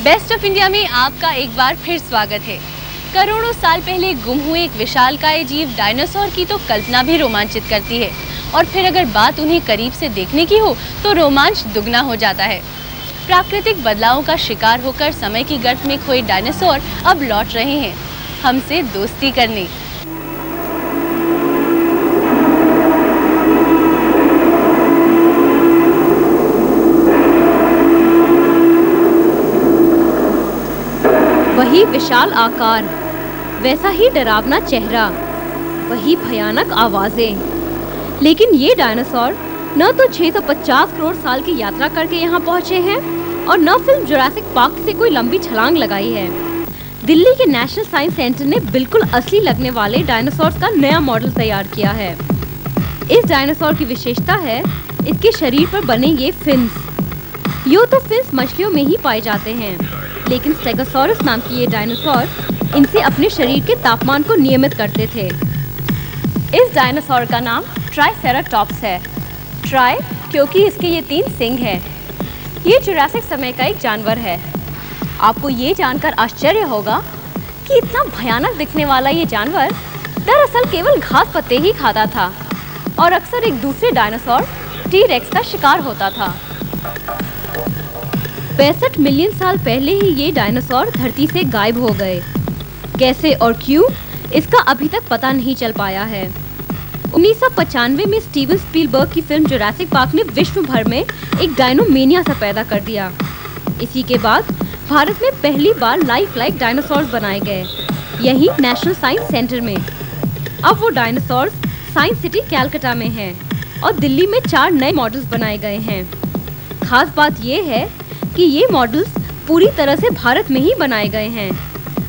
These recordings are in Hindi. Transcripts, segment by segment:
बेस्ट ऑफ इंडिया में आपका एक बार फिर स्वागत है। करोड़ों साल पहले गुम हुए एक विशालकाय जीव डायनासोर की तो कल्पना भी रोमांचित करती है, और फिर अगर बात उन्हें करीब से देखने की हो तो रोमांच दुगना हो जाता है। प्राकृतिक बदलावों का शिकार होकर समय की गर्त में खोए डायनासोर अब लौट रहे हैं हमसे दोस्ती करने। वही विशाल आकार, वैसा ही डरावना चेहरा, वही भयानक आवाजें। लेकिन ये डायनासोर न तो 650 करोड़ साल की यात्रा करके यहाँ पहुँचे हैं और न फिल्म जुरासिक पार्क से कोई लंबी छलांग लगाई है। दिल्ली के नेशनल साइंस सेंटर ने बिल्कुल असली लगने वाले डायनासोर का नया मॉडल तैयार किया है। इस डायनासोर की विशेषता है इसके शरीर पर बने ये फिन्स। यूं तो फिन्स मछलियों में ही पाए जाते हैं, लेकिन स्टेगोसॉरस नाम की ये डायनासोर इनसे अपने शरीर के तापमान को नियमित करते थे। इस डायनासोर का नाम ट्राइसेराटॉप्स है। ट्राई क्योंकि इसके ये 3 सींग हैं। ये जुरासिक समय का एक जानवर है। आपको ये जानकर आश्चर्य होगा कि इतना भयानक दिखने वाला ये जानवर दरअसल केवल घास पत्ते ही खाता था और अक्सर एक दूसरे डायनासोर टी-रेक्स का शिकार होता था। 65 मिलियन साल पहले ही ये डायनासोर धरती से गायब हो गए। कैसे और क्यों, इसका अभी तक पता नहीं चल पाया है। 1995 में स्टीवन स्पीलबर्ग की फिल्म जुरासिक पार्क ने विश्व भर में एक डायनोमेनिया सा पैदा कर दिया। इसी के बाद भारत में पहली बार लाइफ लाइक डायनासोर्स बनाए गए, यही नेशनल साइंस सेंटर में। अब वो डायनासोर्स साइंस सिटी कैलकाटा में हैं और दिल्ली में 4 नए मॉडल्स बनाए गए हैं। खास बात ये है कि ये मॉडल्स पूरी तरह से भारत में ही बनाए गए हैं।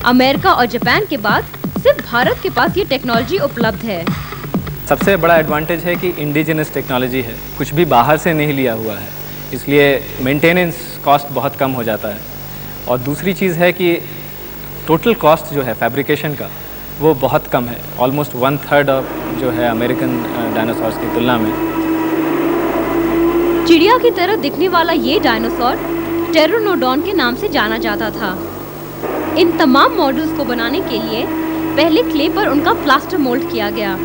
अमेरिका और जापान के बाद सिर्फ भारत के पास ये टेक्नोलॉजी उपलब्ध है। सबसे बड़ा एडवांटेज है कि इंडिजिनस टेक्नोलॉजी है, कुछ भी बाहर से नहीं लिया हुआ है, इसलिए मेंटेनेंस कॉस्ट बहुत कम हो जाता है। और दूसरी चीज़ है कि टोटल कॉस्ट जो है फैब्रिकेशन का वो बहुत कम है, ऑलमोस्ट 1/3 ऑफ जो है अमेरिकन डायनासोर्स की तुलना में। चिड़िया की तरह दिखने वाला ये डायनासोर टेरोनोडॉन के नाम से जाना जाता था। इन तमाम मॉडल्स को बनाने के लिए पहले क्ले पर उनका प्लास्टर मोल्ड किया गया,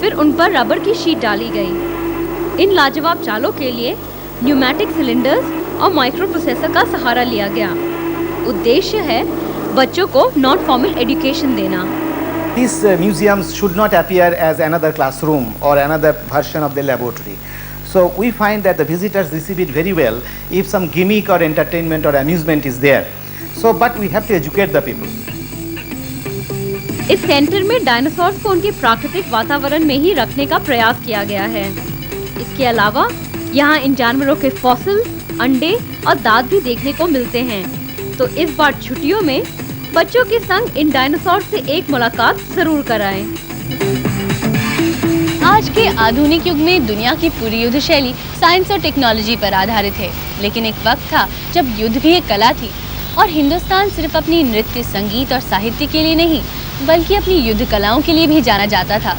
फिर उन पर रबर की शीट डाली गई। इन लाजवाब जालों के लिए न्यूमेटिक सिलेंडर्स और माइक्रो प्रोसेसर का सहारा लिया गया। उद्देश्य है बच्चों को नॉन फॉर्मल एजुकेशन देना। These museums should not appear as another classroom or another version of the laboratory. So we find that the visitors receive it very well if some gimmick or entertainment or amusement is there. So but we have to educate the people. इस सेंटर में डायनासोर्स को उनके प्राकृतिक वातावरण में ही रखने का प्रयास किया गया है। इसके अलावा यहाँ इन जानवरों के फॉसिल, अंडे और दांत भी देखने को मिलते हैं। तो इस बार छुट्टियों में बच्चों के संग इन डायनासोर से एक मुलाकात जरूर कराएं। आज के आधुनिक युग में दुनिया की पूरी युद्ध शैली साइंस और टेक्नोलॉजी पर आधारित है, लेकिन एक वक्त था जब युद्ध भी एक कला थी और हिंदुस्तान सिर्फ अपनी नृत्य, संगीत और साहित्य के लिए नहीं बल्कि अपनी युद्ध कलाओं के लिए भी जाना जाता था।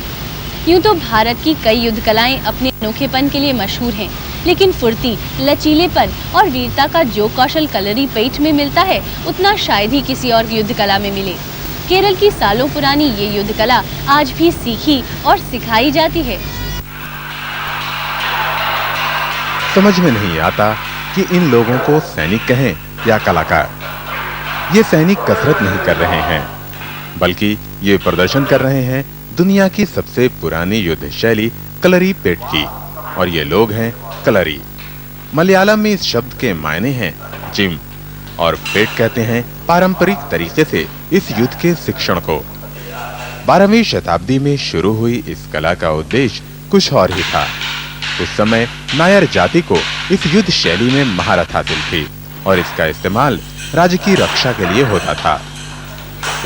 यूं तो भारत की कई युद्ध कलाएं अपने अनोखेपन के लिए मशहूर हैं, लेकिन फुर्ती, लचीलेपन और वीरता का जो कौशल कलरी पेट में मिलता है उतना शायद ही किसी और युद्ध कला में मिले। केरल की सालों पुरानी ये युद्ध कला आज भी सीखी और सिखाई जाती है। समझ में नहीं आता कि इन लोगों को सैनिक कहें या कलाकार। ये सैनिक कसरत नहीं कर रहे हैं, बल्कि ये प्रदर्शन कर रहे हैं दुनिया की सबसे पुरानी युद्ध शैली कलरी पेट की। और ये लोग हैं कलरी। मलयालम में इस शब्द के मायने हैं जिम और पेट कहते हैं पारंपरिक तरीके से इस युद्ध के शिक्षण को। 12वीं शताब्दी में शुरू हुई इस कला का उद्देश्य कुछ और ही था। उस समय नायर जाति को इस युद्ध शैली में महारत हासिल थी और इसका इस्तेमाल राज्य की रक्षा के लिए होता था।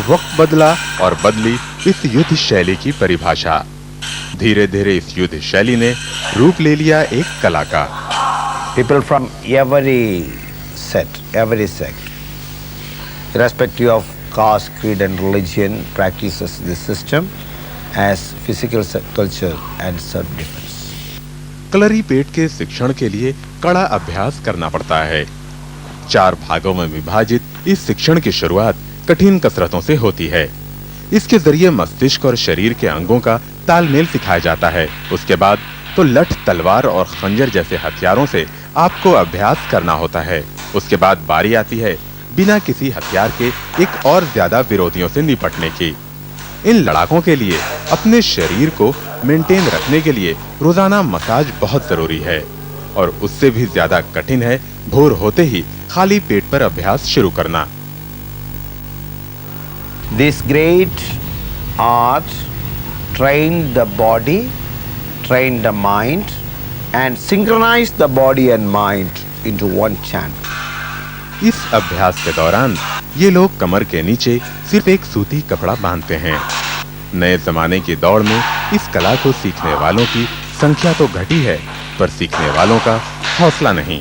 वक्त बदला और बदली इस युद्ध शैली की परिभाषा। धीरे धीरे इस युद्ध शैली ने रूप ले लिया एक कला का। People from every set, every sect, irrespective of caste, creed and religion, practices this system as physical culture and self-defense. Kalari पेट के शिक्षण के लिए कड़ा अभ्यास करना पड़ता है। 4 भागों में विभाजित इस शिक्षण की शुरुआत कठिन कसरतों से होती है। इसके जरिए मस्तिष्क और शरीर के अंगों का तालमेल सिखाया जाता है। उसके बाद तो लठ, तलवार और खंजर जैसे हथियारों से आपको अभ्यास करना होता है। उसके बाद बारी आती है बिना किसी हथियार के एक और ज्यादा विरोधियों से निपटने की। इन लड़ाकों के लिए अपने शरीर को मेंटेन रखने के लिए रोजाना मसाज बहुत जरूरी है और उससे भी ज्यादा कठिन है भोर होते ही खाली पेट पर अभ्यास शुरू करना। This great art trained the body, trained the mind and synchronized the body and mind into one channel. इस अभ्यास के दौरान ये लोग कमर के नीचे सिर्फ एक सूती कपड़ा बांधते हैं। नए जमाने की दौड़ में इस कला को सीखने वालों की संख्या तो घटी है, पर सीखने वालों का हौसला नहीं।